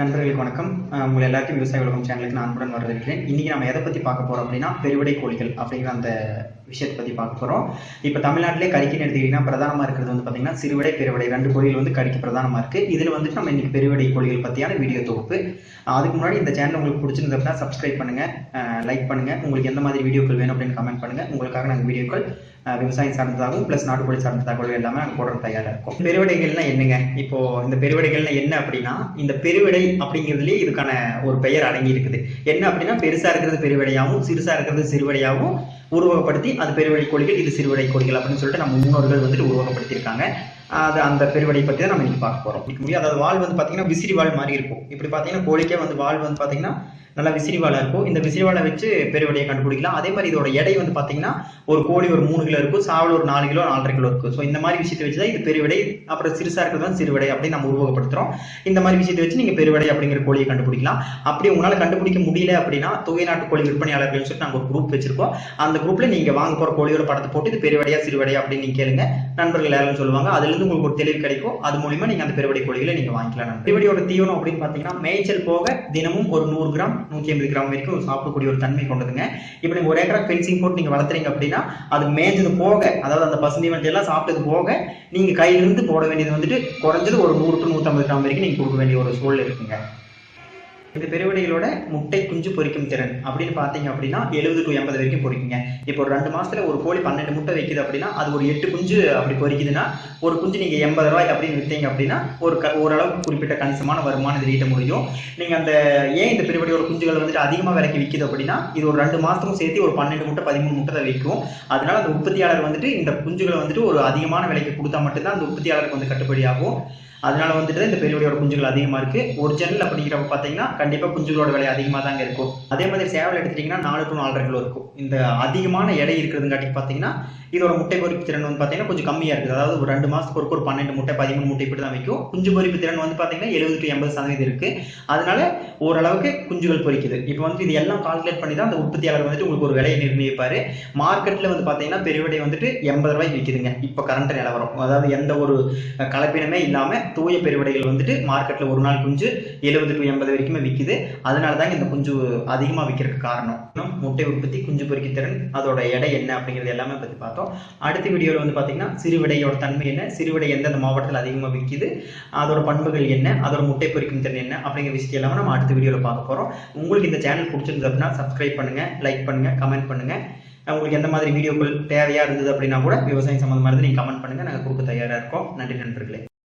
நண்பர்களுக்கு வணக்கம். உங்கள் எல்லாருக்கும் விவசாய உலகம் சேனலுக்கு நான் அன்புடன் வரவேற்கிறேன். இன்னைக்கு நம்ம எதை பற்றி பார்க்க போகிறோம் அப்படின்னா, பெருவிடை கோழிகள் அப்படிங்கிற அந்த விஷயத்தை பற்றி பார்க்க போகிறோம். இப்போ தமிழ்நாட்டிலே கறிக்குன்னு எடுத்துக்கிட்டிங்கன்னா பிரதானமாக இருக்கிறது வந்து பார்த்தீங்கன்னா சிறுவிடை பெருவிடை 2 கோழிகள் வந்து கறிக்கு பிரதானமாக இருக்குது. இதில் வந்துட்டு நம்ம இன்னைக்கு பெருவிடை கோழிகள் பற்றியான வீடியோ தொகுப்பு. அதுக்கு முன்னாடி இந்த சேனல் உங்களுக்கு பிடிச்சிருந்தது அப்படின்னா சப்ஸ்கிரைப் பண்ணுங்கள், லைக் பண்ணுங்கள். உங்களுக்கு எந்த மாதிரி வீடியோக்கள் வேணும் அப்படின்னு கமெண்ட் பண்ணுங்கள். உங்களுக்காக நாங்கள் வீடியோக்கள் விவசாயம் சார்ந்ததாகவும் ப்ளஸ் நாட்டுக்கோழி சார்ந்த தகவல் எல்லாமே நாங்கள் போடுற தயாராக இருக்கும். பெருவிடைகள்னா என்னங்க? இப்போ இந்த பெருவிடைகள்னா என்ன அப்படின்னா, இந்த பெருவிடை அப்படிங்கிறதுலேயே இதுக்கான ஒரு பெயர் அடங்கி இருக்குது. என்ன அப்படின்னா, பெருசா இருக்கிறது பெருவிடையாகவும் சிறுசா இருக்கிறது சிறுவிடையாகவும் உருவகப்படுத்தி அது பெருவிடை கோழிகள், இது சிறுவிடை கோழிகள் அப்படின்னு சொல்லிட்டு நம்ம முன்னோர்கள் வந்துட்டு உருவகப்படுத்தியிருக்காங்க. அது அந்த பெருவிடை பற்றி தான் நம்ம இன்னைக்கு பார்க்க போகிறோம். அதாவது வால் வந்து பார்த்தீங்கன்னா விசிறி வால் மாதிரி இருக்கும். இப்படி பார்த்தீங்கன்னா கோழிக்கே வந்து வால் வந்து பார்த்தீங்கன்னா நல்லா விசிறிவாளாக இருக்கும். இந்த விசிறிவாளை வச்சு பெருவிடையை கண்டுபிடிக்கலாம். அதே மாதிரி இதோட எடை வந்து பார்த்தீங்கன்னா ஒரு கோழி ஒரு 3 கிலோ இருக்கும், சாவல் ஒரு 4 கிலோ 4.5 கிலோ இருக்கும். ஸோ இந்த மாதிரி விஷயத்தை வச்சு தான் இது பெருவிடை, அப்புறம் சிறுசா இருக்கிறது தான் சிறுவிடை அப்படின்னு நம்ம உருவகப்படுத்துறோம். இந்த மாதிரி விஷயத்தை வச்சு நீங்க பெருவிடை அப்படிங்கிற கோழியை கண்டுபிடிக்கலாம். அப்படி உங்களால் கண்டுபிடிக்க முடியல அப்படின்னா தொகை நாட்டு கோழி விற்பனையாளர்கள் சொல்லிட்டு நாங்கள் ஒரு குரூப் வச்சிருக்கோம். அந்த குரூப்ல நீங்க வாங்க போற கோழியோட படத்தை போட்டு இது பெருவிடையா சிறுவிடையா அப்படின்னு நீங்க கேளுங்க. நண்பர்கள் யாரும் சொல்லுவாங்க. அதுல இருந்து உங்களுக்கு ஒரு தெளிவு கிடைக்கும். அது மூலியமா நீங்க அந்த பெருவிடை கோழிகளை நீங்க வாங்கிக்கலாம். பெருவிடையோட தீவனம் அப்படின்னு பாத்தீங்கன்னா மேய்ச்சல் போக தினமும் ஒரு 100 கிராம் 150 கிராம் வரைக்கும் சாப்பிடக்கூடிய ஒரு தன்மை கொண்டதுங்க. இப்போ நீங்க ஒரு ஏக்கரா ஃபென்சிங் போட்டு நீங்க வளர்த்துறீங்க அப்படின்னா அது மேய்ஞ்சது போக, அதாவது அந்த பசுந்தீவனத்தை எல்லாம் சாப்பிட்டது போக நீங்க கையிலிருந்து போட வேண்டியது வந்துட்டு குறைஞ்சது ஒரு 100 to 150 கிராம் வரைக்கும் நீங்க கொடுக்க வேண்டிய ஒரு சூழல் இருக்குங்க. இந்த பெருவிடைகளோட முட்டை குஞ்சு பொரிக்கும் திறன் அப்படின்னு பார்த்தீங்க அப்படின்னா 70 to 80 வரைக்கும் பொரிக்குங்க. இப்போ ஒரு 2 மாசத்துல ஒரு கோழி 12 முட்டை வைக்குது அப்படின்னா அது ஒரு 8 குஞ்சு அப்படி பொரிக்குதுன்னா ஒரு குஞ்சு நீங்க 80 ரூபாய் அப்படின்னு விற்றீங்க அப்படின்னா ஓரளவுக்கு குறிப்பிட்ட கணிசமான வருமானம் இது ஈட்ட முடியும். நீங்க அந்த ஏன் இந்த பெருவிடையோட குஞ்சுகள் வந்துட்டு அதிகமாக விலைக்கு விற்கிது அப்படின்னா இது ஒரு 2 மாசத்துக்கும் சேர்த்து ஒரு 12 முட்டை 13 முட்டை தான் விற்கும். அதனால அந்த உற்பத்தியாளர் வந்துட்டு இந்த குஞ்சுகளை வந்துட்டு ஒரு அதிகமான விலைக்கு கொடுத்தா மட்டும்தான் அந்த உற்பத்தியாளருக்கு வந்து கட்டுப்படி ஆகும். அதனால வந்துட்டு இந்த பெருவிடையோட குஞ்சுகள் அதிகமா இருக்கு. ஒரிஜினல் அப்படிங்கிறப்ப பாத்தீங்கன்னா கண்டிப்பா குஞ்சுகளோட விலை அதிகமா தாங்க இருக்கும். அதே மாதிரி சேவல் எடுத்துட்டீங்கன்னா 4 to 4.5 கிலோ இருக்கும். இந்த அதிகமான எடை இருக்கிறதுங்காட்டி பாத்தீங்கன்னா இதோட முட்டை பொரிப்பு திறன் வந்து பாத்தீங்கன்னா கொஞ்சம் கம்மியா இருக்குது. அதாவது ஒரு 2 மாசத்துக்கு ஒரு 12 முட்டை 13 முட்டை இப்படி தான் வைக்கும். குஞ்சு பொரிப்பு திறன் வந்து பாத்தீங்கன்னா 70 to 80% இருக்கு. அதனால ஓரளவுக்கு குஞ்சுகள் பொரிக்குது. இப்போ வந்து இது எல்லாம் கால்குலேட் பண்ணி தான் அந்த உற்பத்தியாளர் வந்துட்டு உங்களுக்கு ஒரு விலையை நிர்ணயிப்பாரு. மார்க்கெட்ல வந்து பாத்தீங்கன்னா பெருவிடை வந்துட்டு 80 ரூபாய்க்கு விற்குதுங்க இப்ப கரண்ட் நிலவரம். அதாவது எந்த ஒரு கலப்பினமே இல்லாம தூய பெருவிடைகள் வந்துட்டு மார்க்கெட்ல ஒரு நாள் குஞ்சு 70 to 80 வரைக்குமே விற்குது. அதனால தாங்க இந்த குஞ்சு அதிகமா விற்கிறதுக்கு காரணம். முட்டை உற்பத்தி, குஞ்சு பொரிக்கும் திறன், அதோட எடை என்ன அப்படிங்கிறது எல்லாமே பத்தி பார்த்தோம். அடுத்த வீடியோல வந்து பாத்தீங்கன்னா சிறுவிடையோட தன்மை என்ன, சிறுவிடை எந்தெந்த மாவட்டத்தில் அதிகமாக விற்குது, அதோட பண்புகள் என்ன, அதோட முட்டை பொரிக்கும் திறன் என்ன அப்படிங்கிற விஷயம் எல்லாமே நம்ம அடுத்த வீடியோல பார்க்க போறோம். உங்களுக்கு இந்த சேனல் பிடிச்சிருந்தது அப்படின்னா சப்ஸ்கிரைப் பண்ணுங்க, லைக் பண்ணுங்க, கமெண்ட் பண்ணுங்க. உங்களுக்கு எந்த மாதிரி வீடியோக்கள் தேவையா இருந்தது அப்படின்னா கூட விவசாயம் சம்பந்தமா இருந்து நீங்க கமெண்ட் பண்ணுங்க, நாங்கள் கொடுக்க தயாரா இருக்கோம். நன்றி நண்பர்களே.